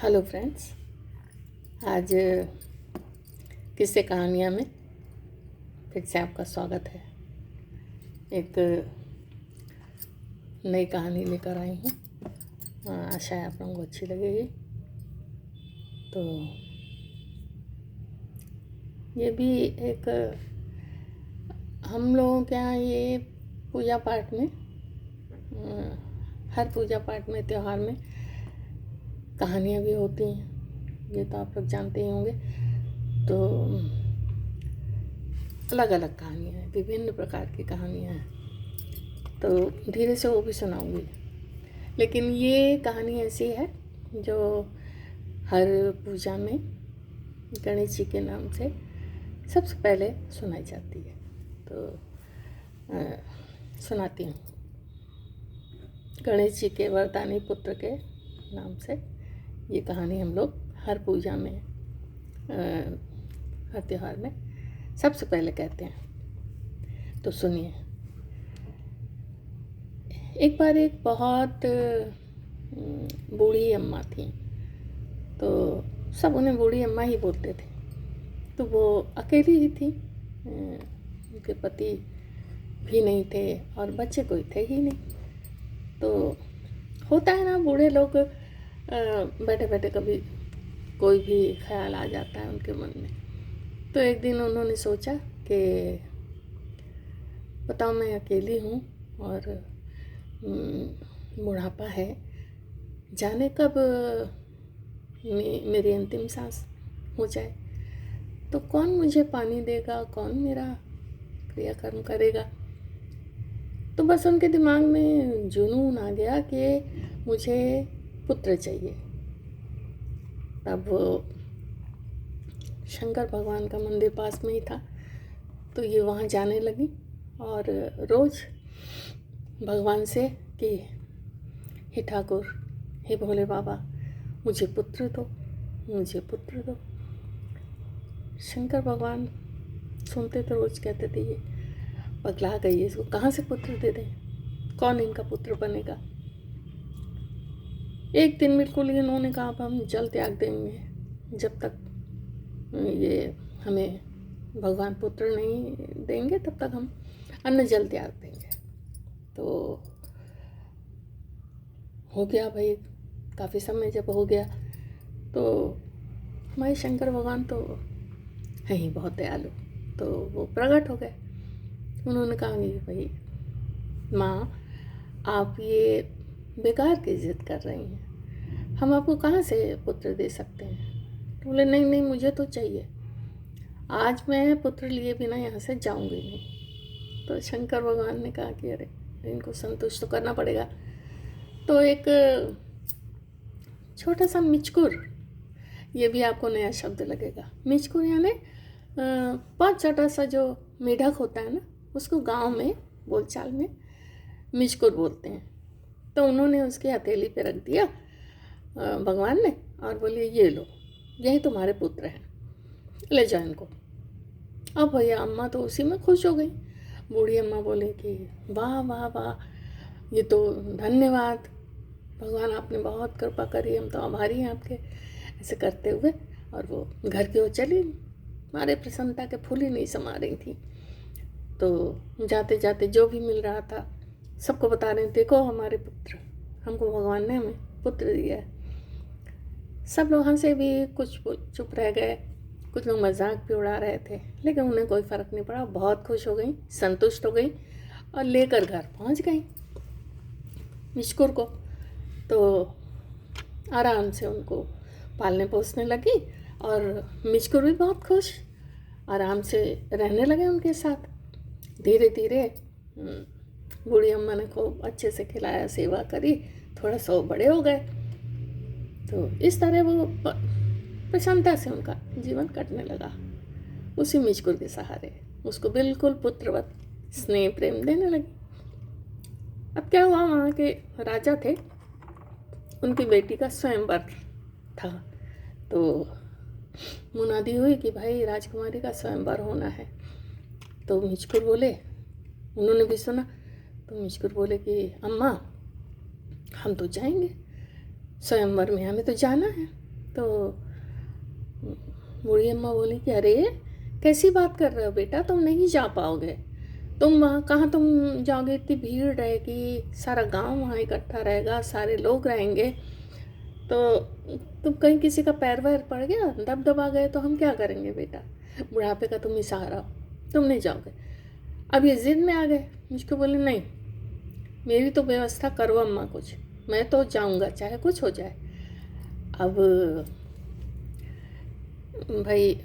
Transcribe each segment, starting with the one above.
Hello friends. आज किस्से कहानियाँ में फिर से आपका स्वागत है। एक नई कहानी लेकर आई हूँ। आशा है आप लोगों को अच्छी लगेगी। तो ये भी एक हम लोगों के यहाँ ये पूजा पाठ में हर पूजा पाठ में त्यौहार में कहानियाँ भी होती हैं। ये तो आप लोग जानते ही होंगे। तो अलग अलग कहानियाँ हैं, विभिन्न प्रकार की कहानियाँ हैं। तो धीरे से वो भी सुनाऊंगी। लेकिन ये कहानी ऐसी है जो हर पूजा में गणेश जी के नाम से सबसे पहले सुनाई जाती है। तो सुनाती हूँ। गणेश जी के वरदानी पुत्र के नाम से ये कहानी हम लोग हर पूजा में हर त्यौहार में सबसे पहले कहते हैं। तो सुनिए। एक बार एक बहुत बूढ़ी अम्मा थी। तो सब उन्हें बूढ़ी अम्मा ही बोलते थे। तो वो अकेली ही थी। उनके पति भी नहीं थे और बच्चे कोई थे ही नहीं। तो होता है ना, बूढ़े लोग बैठे बैठे कभी कोई भी ख्याल आ जाता है उनके मन में। तो एक दिन उन्होंने सोचा कि बताओ, मैं अकेली हूँ और बुढ़ापा है, जाने कब मेरी अंतिम सांस हो जाए, तो कौन मुझे पानी देगा, कौन मेरा क्रियाकर्म करेगा। तो बस उनके दिमाग में जुनून आ गया कि मुझे पुत्र चाहिए। तब वो शंकर भगवान का मंदिर पास में ही था। तो ये वहाँ जाने लगी और रोज़ भगवान से कि हे ठाकुर, हे भोले बाबा, मुझे पुत्र दो, मुझे पुत्र दो। शंकर भगवान सुनते तो रोज़ कहते थे ये पगला गई है, इसको कहाँ से पुत्र दे दें, कौन इनका पुत्र बनेगा। एक दिन बिल्कुल इन्होंने कहा अब हम जल त्याग देंगे, जब तक ये हमें भगवान पुत्र नहीं देंगे तब तक हम अन्न जल त्याग देंगे। तो हो गया भाई, काफ़ी समय जब हो गया तो हमारे शंकर भगवान तो हैं ही बहुत दयालु। तो वो प्रकट हो गए। उन्होंने कहा कि भाई माँ, आप ये बेकार की जिद कर रही हैं, हम आपको कहाँ से पुत्र दे सकते हैं। तो बोले नहीं नहीं, मुझे तो चाहिए, आज मैं पुत्र लिए बिना यहाँ से जाऊँगी नहीं। तो शंकर भगवान ने कहा कि अरे इनको संतुष्ट तो करना पड़ेगा। तो एक छोटा सा मिचकुर, ये भी आपको नया शब्द लगेगा। मिचकुर यानी बहुत छोटा सा जो मेढक होता है ना, उसको गांव में बोलचाल में मिचकुर बोलते हैं। तो उन्होंने उसकी हथेली पे रख दिया भगवान ने और बोले ये लो, यही तुम्हारे पुत्र हैं, ले जाओ इनको। अब भैया अम्मा तो उसी में खुश हो गई। बूढ़ी अम्मा बोले कि वाह वाह वाह, ये तो धन्यवाद भगवान, आपने बहुत कृपा करी, हम तो आभारी हैं आपके। ऐसे करते हुए और वो घर की ओर चली। हमारे प्रसन्नता के फूल ही नहीं समा रही थी। तो जाते जाते जो भी मिल रहा था सबको बता रहे, देखो हमारे पुत्र, हमको भगवान ने हमें पुत्र दिया है। सब लोग हंसे भी, कुछ चुप रह गए, कुछ लोग मजाक भी उड़ा रहे थे, लेकिन उन्हें कोई फ़र्क नहीं पड़ा। बहुत खुश हो गई, संतुष्ट हो गई और लेकर घर पहुंच गई मिचकुर को। तो आराम से उनको पालने पोसने लगी और मिचकुर भी बहुत खुश, आराम से रहने लगे उनके साथ। धीरे धीरे बूढ़ी अम्मा ने खूब अच्छे से खिलाया, सेवा करी, थोड़ा सौ बड़े हो गए। तो इस तरह वो प्रसन्नता से उनका जीवन कटने लगा, उसी मिचकुर के सहारे। उसको बिल्कुल पुत्रवत स्नेह प्रेम देने लगी। अब क्या हुआ, वहाँ के राजा थे, उनकी बेटी का स्वयंवर था। तो मुनादी हुई कि भाई राजकुमारी का स्वयंवर होना है। तो मिचकुर बोले, उन्होंने भी सुना, तो मिचकुर बोले कि अम्मा हम तो जाएंगे, स्वयंवर में हमें तो जाना है। तो बूढ़ी अम्मा बोली कि अरे कैसी बात कर रहे हो बेटा, तुम नहीं जा पाओगे। तुम वहाँ कहाँ तुम जाओगे, इतनी भीड़ रहेगी, सारा गांव वहाँ इकट्ठा रहेगा, सारे लोग रहेंगे, तो तुम कहीं किसी का पैर वैर पड़ गया, दब दबा गए तो हम क्या करेंगे बेटा, बुढ़ापे का तुम ही सहारा हो, तुम नहीं जाओगे। अब ये जिद में आ गए। मुझको बोले नहीं, मेरी तो व्यवस्था करो अम्मा कुछ, मैं तो जाऊंगा चाहे कुछ हो जाए। अब भाई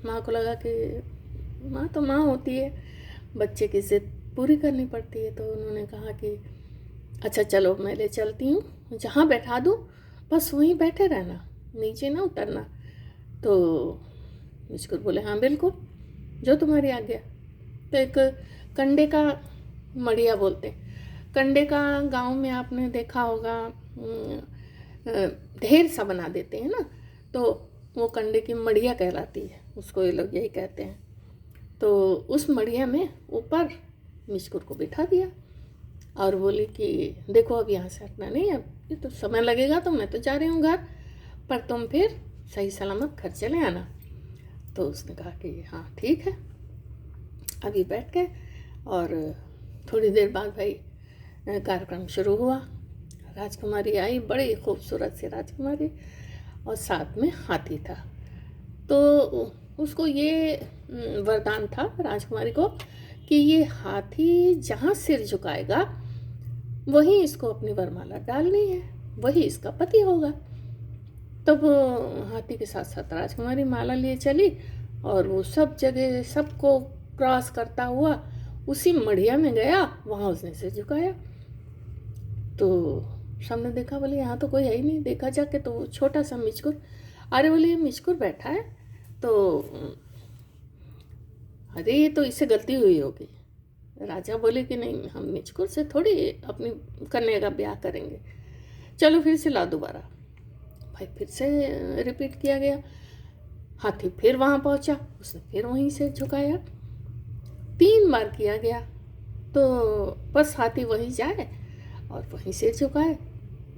माँ को लगा कि माँ तो माँ होती है, बच्चे की जिद पूरी करनी पड़ती है, तो उन्होंने कहा कि अच्छा चलो मैं ले चलती हूँ, जहाँ बैठा दूँ बस वहीं बैठे रहना, नीचे ना उतरना। तो मुझको बोले हाँ बिल्कुल, जो तुम्हारी आज्ञा। तो एक कंडे का मड़िया बोलते हैं, कंडे का गांव में आपने देखा होगा, ढेर सा बना देते हैं ना, तो वो कंडे की मड़िया कहलाती है, उसको ये लोग यही कहते हैं। तो उस मड़िया में ऊपर मिचकुर को बिठा दिया और बोली कि देखो अब यहाँ से हटना नहीं, अब ये तो समय लगेगा, तो मैं तो जा रही हूँ घर, पर तुम फिर सही सलामत घर चले आना। तो उसने कहा कि हाँ ठीक है। अभी बैठ गए और थोड़ी देर बाद भाई कार्यक्रम शुरू हुआ। राजकुमारी आई, बड़ी खूबसूरत सी राजकुमारी, और साथ में हाथी था। तो उसको ये वरदान था राजकुमारी को कि ये हाथी जहाँ सिर झुकाएगा वहीं इसको अपनी वरमाला डालनी है, वही इसका पति होगा। तब हाथी के साथ साथ राजकुमारी माला लिए चली और वो सब जगह सबको क्रॉस करता हुआ उसी मढ़िया में गया, वहाँ उसने सिर झुकाया। तो सामने देखा, बोले यहाँ तो कोई है ही नहीं। देखा जाके तो छोटा सा मिचकुर, अरे बोले ये मिचकुर बैठा है, तो अरे ये तो इससे गलती हुई होगी। राजा बोले कि नहीं, हम मिचकुर से थोड़ी अपनी कन्या का ब्याह करेंगे, चलो फिर से ला दोबारा। भाई फिर से रिपीट किया गया। हाथी फिर वहाँ पहुँचा, उसने फिर वहीं से झुकाया। 3 बार किया गया, तो बस हाथी वहीं जाए और वहीं से झुकाए।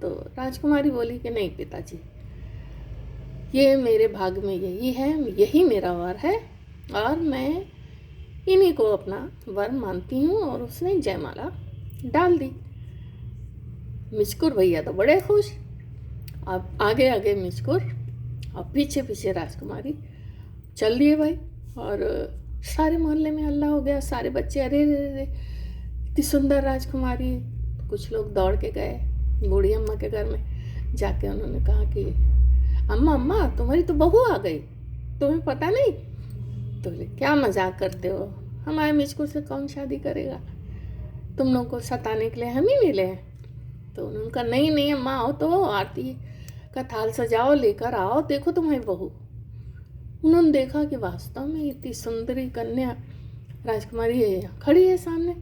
तो राजकुमारी बोली कि नहीं पिताजी, ये मेरे भाग में यही है, यही मेरा वर है और मैं इन्हीं को अपना वर मानती हूँ। और उसने जयमाला डाल दी। मिचकुर भैया तो बड़े खुश। अब आगे आगे मिचकुर और पीछे पीछे राजकुमारी चल दिए भाई। और सारे मोहल्ले में हल्ला हो गया, सारे बच्चे अरे रे रे इतनी सुंदर राजकुमारी। कुछ लोग दौड़ के गए बूढ़ी अम्मा के घर में, जाके उन्होंने कहा कि अम्मा अम्मा तुम्हारी तो बहू आ गई, तुम्हें पता नहीं? तो बोले क्या मजाक करते हो, हमारे मिचकुर से कौन शादी करेगा, तुम लोग को सताने के लिए हम ही मिले हैं। तो उन्होंने कहा नहीं नहीं अम्मा आओ तो आरती का थाल सजाओ, लेकर आओ, देखो तुम्हारी बहू। उन्होंने देखा कि वास्तव में इतनी सुंदरी कन्या राजकुमारी खड़ी है सामने।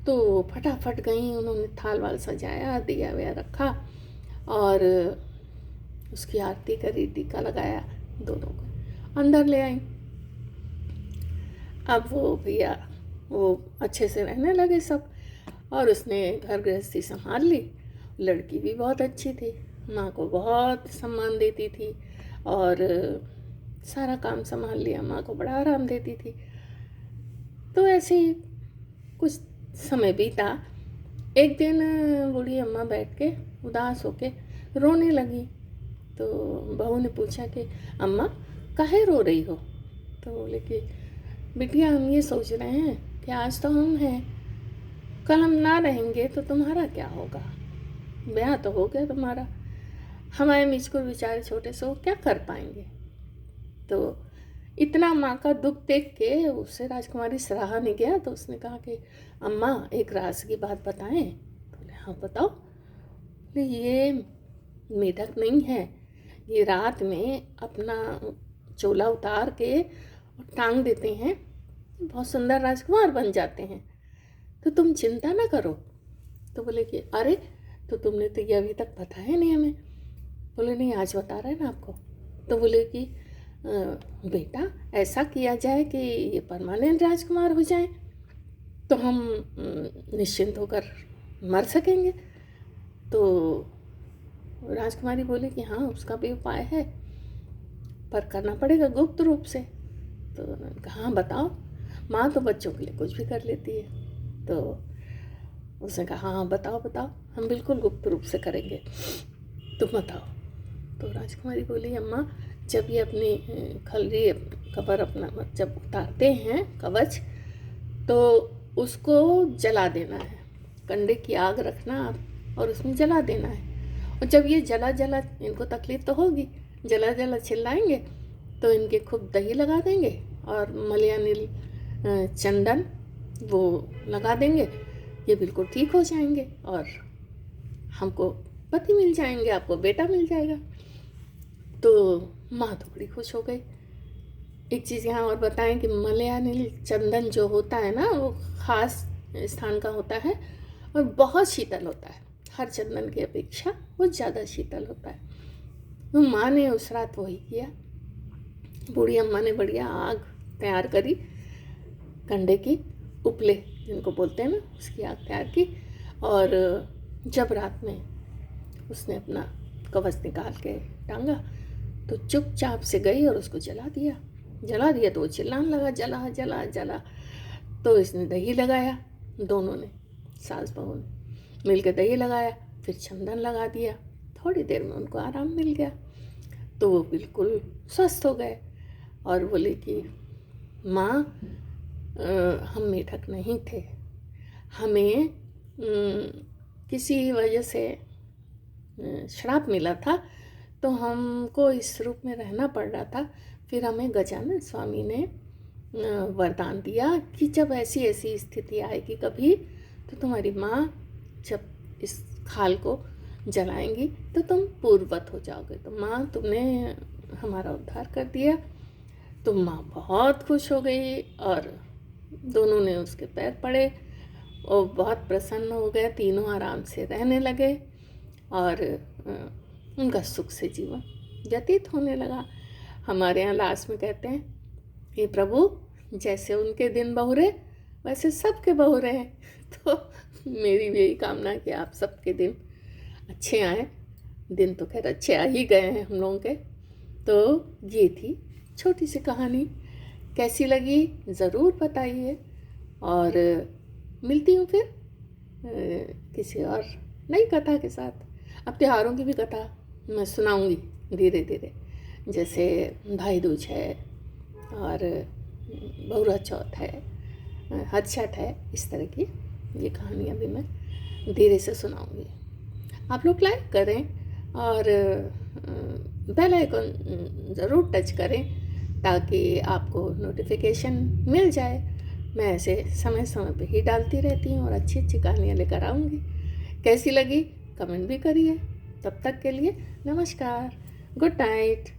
तो फटाफट गई, उन्होंने थाल वाल सजाया, दिया वया रखा और उसकी आरती करी, टीका लगाया, दोनों को अंदर ले आई। अब वो भैया वो अच्छे से रहने लगे सब, और उसने घर गृहस्थी संभाल ली। लड़की भी बहुत अच्छी थी, माँ को बहुत सम्मान देती थी और सारा काम संभाल लिया, माँ को बड़ा आराम देती थी। तो ऐसे ही कुछ समय बीता। एक दिन बूढ़ी अम्मा बैठ के उदास होके रोने लगी। तो बहू ने पूछा कि अम्मा काहे रो रही हो? तो बोले कि बिटिया हम ये सोच रहे हैं कि आज तो हम हैं, कल हम ना रहेंगे तो तुम्हारा क्या होगा, ब्याह तो हो गया तुम्हारा, हमारे मिचकुर बेचारे छोटे से वो क्या कर पाएंगे। तो इतना माँ का दुख देख के उससे राजकुमारी सराहा नहीं गया। तो उसने कहा कि अम्मा एक राज की बात बताएं। तो बोले हाँ बताओ। बोले ये मेढक नहीं है, ये रात में अपना चोला उतार के और टांग देते हैं, बहुत सुंदर राजकुमार बन जाते हैं, तो तुम चिंता ना करो। तो बोले कि अरे तो तुमने तो ये अभी तक बताया नहीं हमें। बोले नहीं आज बता रहे हैं ना आपको। तो बोले कि बेटा ऐसा किया जाए कि ये परमानेंट राजकुमार हो जाए तो हम निश्चिंत होकर मर सकेंगे। तो राजकुमारी बोली कि हाँ उसका भी उपाय है। पर करना पड़ेगा गुप्त रूप से। तो उन्होंने कहा हाँ बताओ, माँ तो बच्चों के लिए कुछ भी कर लेती है। तो उसने कहा हाँ बताओ बताओ, हम बिल्कुल गुप्त रूप से करेंगे, तुम बताओ। तो राजकुमारी बोली अम्मा, जब ये अपनी खलरी कबर अपना जब उतारते हैं कवच, तो उसको जला देना है, कंडे की आग रखना और उसमें जला देना है। और जब ये जला जला, इनको तकलीफ़ तो होगी, जला जला चिल्लाएंगे, तो इनके खूब दही लगा देंगे और मलयानिल चंदन वो लगा देंगे, ये बिल्कुल ठीक हो जाएंगे और हमको पति मिल जाएंगे, आपको बेटा मिल जाएगा। तो माँ तो बड़ी खुश हो गई। एक चीज़ यहाँ और बताएं कि मलयानिल चंदन जो होता है ना, वो ख़ास स्थान का होता है और बहुत शीतल होता है, हर चंदन की अपेक्षा वो ज़्यादा शीतल होता है। तो माँ ने उस रात वही किया। बूढ़ी अम्मा ने बढ़िया आग तैयार करी, कंडे की उपले जिनको बोलते हैं ना, उसकी आग तैयार की। और जब रात में उसने अपना कवच निकाल के टांगा, तो चुपचाप से गई और उसको जला दिया। तो वो चिल्लाने लगा जला जला जला। तो इसने दही लगाया, दोनों ने, सास बहू ने मिल के दही लगाया, फिर चंदन लगा दिया। थोड़ी देर में उनको आराम मिल गया, तो वो बिल्कुल स्वस्थ हो गए और बोले कि माँ, हम मेढक नहीं थे, हमें किसी वजह से श्राप मिला था, तो हमको इस रूप में रहना पड़ रहा था। फिर हमें गजानन स्वामी ने वरदान दिया कि जब ऐसी ऐसी स्थिति आएगी कभी, तो तुम्हारी माँ जब इस खाल को जलाएंगी तो तुम पूर्ववत हो जाओगे। तो माँ, तुमने हमारा उद्धार कर दिया। तो माँ बहुत खुश हो गई और दोनों ने उसके पैर पड़े और बहुत प्रसन्न हो गए। तीनों आराम से रहने लगे और उनका सुख से जीवन व्यतीत होने लगा। हमारे यहाँ लास्ट में कहते हैं कि प्रभु, जैसे उनके दिन बहुरे वैसे सबके बहुरे हैं। तो मेरी भी यही कामना है कि आप सबके दिन अच्छे आए। दिन तो खैर अच्छे आ ही गए हैं हम लोगों के। तो ये थी छोटी सी कहानी, कैसी लगी ज़रूर बताइए और मिलती हूँ फिर किसी और नई कथा के साथ। अब त्योहारों की भी कथा मैं सुनाऊंगी धीरे धीरे, जैसे भाई दूज है और बहुरा चौथ है, हथछठ है, इस तरह की ये कहानियाँ भी मैं धीरे से सुनाऊंगी। आप लोग लाइक करें और बेल आइकन ज़रूर टच करें ताकि आपको नोटिफिकेशन मिल जाए। मैं ऐसे समय समय पे ही डालती रहती हूँ और अच्छी अच्छी कहानियाँ लेकर आऊँगी। कैसी लगी कमेंट भी करिए। तब तक के लिए नमस्कार, गुड नाइट।